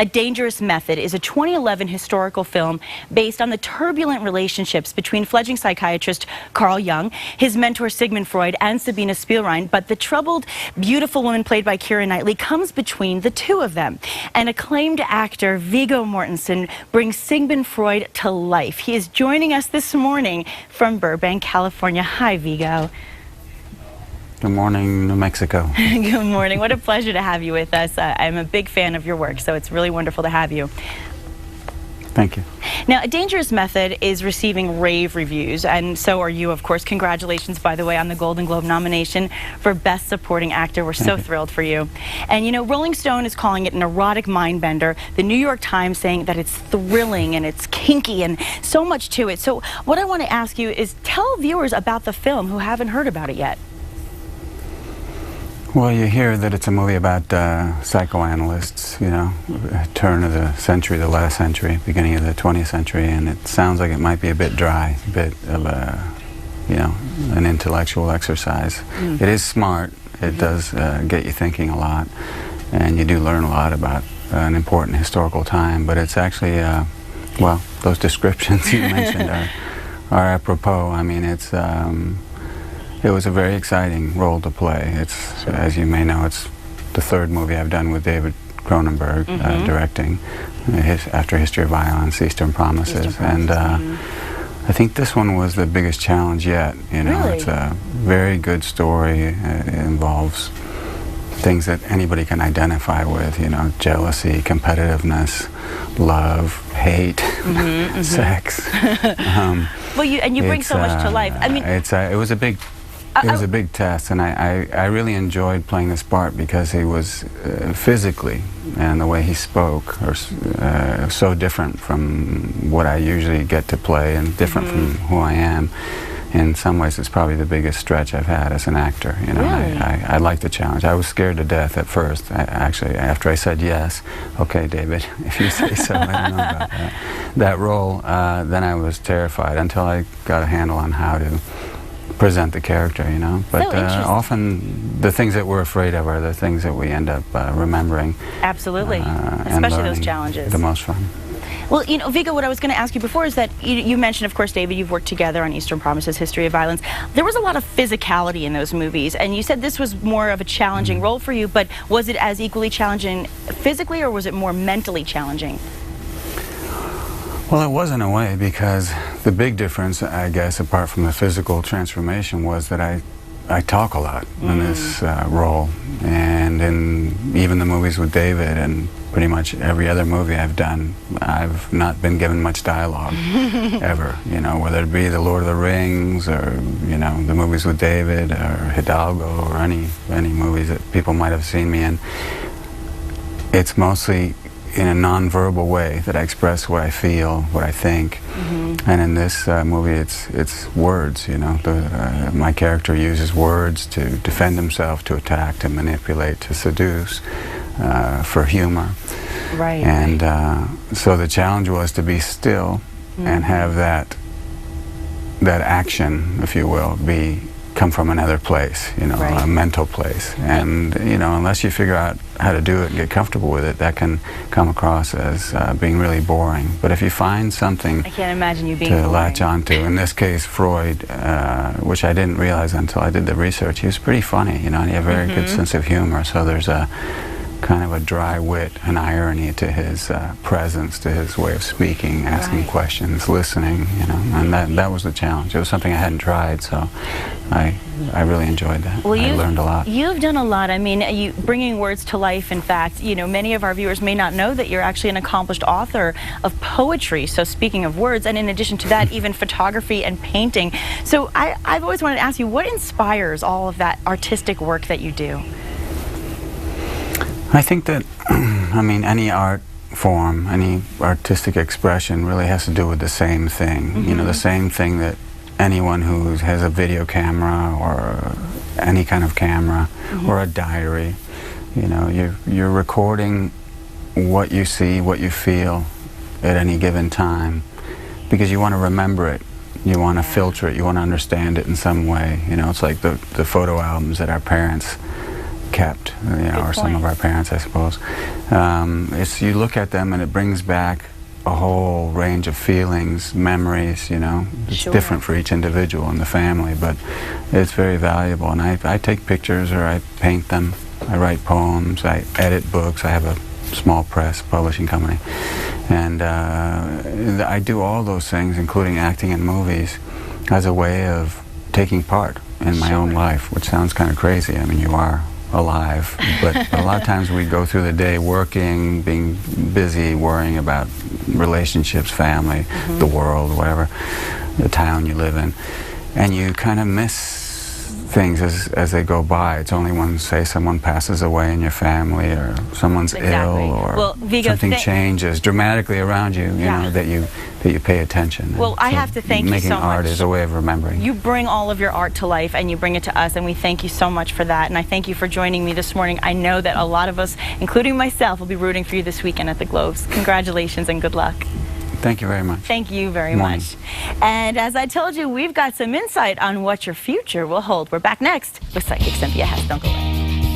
A Dangerous Method is a 2011 historical film based on the turbulent relationships between fledgling psychiatrist Carl Jung, his mentor Sigmund Freud, and Sabina Spielrein. But the troubled, beautiful woman played by Keira Knightley comes between the two of them. And acclaimed actor Viggo Mortensen brings Sigmund Freud to life. He is joining us this morning from Burbank, California. Hi, Viggo. Good morning, New Mexico. Good morning. What a pleasure to have you with us. I'm a big fan of your work, so it's really wonderful to have you. Thank you. Now, A Dangerous Method is receiving rave reviews, and so are you, of course. Congratulations, by the way, on the Golden Globe nomination for Best Supporting Actor. We're so thrilled for you. And, you know, Rolling Stone is calling it an erotic mind-bender. The New York Times saying that it's thrilling and it's kinky and so much to it. So what I want to ask you is tell viewers about the film who haven't heard about it yet. Well, you hear that it's a movie about psychoanalysts, you know, turn of the century, the last century, beginning of the 20th century, and it sounds like it might be a bit dry, a bit of a, you know, an intellectual exercise. It is smart. It does get you thinking a lot, and you do learn a lot about an important historical time, but it's actually, well, those descriptions you mentioned are apropos. I mean, it was a very exciting role to play. It's, as you may know, it's the third movie I've done with David Cronenberg directing, after History of Violence, Eastern Promises, and I think this one was the biggest challenge yet. You know, Really? It's a very good story. It involves things that anybody can identify with. You know, jealousy, competitiveness, love, hate, sex. Well, you bring so much to life. I mean, it was a big. It was a big test, and I really enjoyed playing this part because he was physically and the way he spoke are so different from what I usually get to play and different from who I am. In some ways, it's probably the biggest stretch I've had as an actor. You know, Really? I like the challenge. I was scared to death at first. Actually, after I said yes, okay, David, if you say so, I don't know about that role. Then I was terrified until I got a handle on how to present the character, you know. But So often the things that we're afraid of are the things that we end up remembering. Absolutely, and especially those learning challenges. The most fun. Well, you know, Viggo, what I was going to ask you before is that you mentioned, of course, David, you've worked together on Eastern Promises, History of Violence. There was a lot of physicality in those movies, and you said this was more of a challenging role for you, but was it as equally challenging physically, or was it more mentally challenging? Well, it was in a way, because the big difference, I guess, apart from the physical transformation, was that I talk a lot in this role, and in even the movies with David and pretty much every other movie I've done, I've not been given much dialogue ever. You know, whether it be the Lord of the Rings or, you know, the movies with David or Hidalgo or any movies that people might have seen me in. It's mostly in a non-verbal way that I express what I feel, what I think, and in this movie, it's words. You know, my character uses words to defend himself, to attack, to manipulate, to seduce, for humor. Right. And so the challenge was to be still and have that action, if you will, come from another place, you know, a mental place. And, you know, unless you figure out how to do it and get comfortable with it, that can come across as being really boring. But if you find something I can't imagine you being to boring. latch onto, in this case, Freud, which I didn't realize until I did the research, he was pretty funny, you know, and he had a very good sense of humor. So there's a kind of a dry wit, an irony to his presence, to his way of speaking, asking questions, listening, you know, and that was the challenge. It was something I hadn't tried, so I really enjoyed that. Well, I learned a lot. You've done a lot. I mean, bringing words to life. In fact, you know, many of our viewers may not know that you're actually an accomplished author of poetry. So speaking of words, and in addition to that, even photography and painting. So I've always wanted to ask you, what inspires all of that artistic work that you do? I think that, I mean, any art form, any artistic expression really has to do with the same thing. You know, the same thing that anyone who has a video camera or any kind of camera or a diary, you know, you're recording what you see, what you feel at any given time, because you want to remember it. You want to filter it. You want to understand it in some way. You know, it's like the photo albums that our parents kept, you know, or some of our parents, I suppose. You look at them and it brings back a whole range of feelings, memories, you know. It's different for each individual in the family, but it's very valuable. And I take pictures, or I paint them, I write poems, I edit books. I have a small press publishing company. And I do all those things, including acting in movies, as a way of taking part in my own life, which sounds kind of crazy. I mean, you are alive, but a lot of times we go through the day working, being busy, worrying about relationships, family, the world, whatever, the town you live in, and you kind of miss things as they go by. It's only when, say, someone passes away in your family, or someone's ill, or something changes dramatically around you, you know, that you pay attention. Well, I have to thank you so much. Making art is a way of remembering. You bring all of your art to life, and you bring it to us, and we thank you so much for that. And I thank you for joining me this morning. I know that a lot of us, including myself, will be rooting for you this weekend at the Globes. Congratulations and good luck. Thank you very much. Thank you very much. And as I told you, we've got some insight on what your future will hold. We're back next with Psychic Cynthia Hess. Don't go away.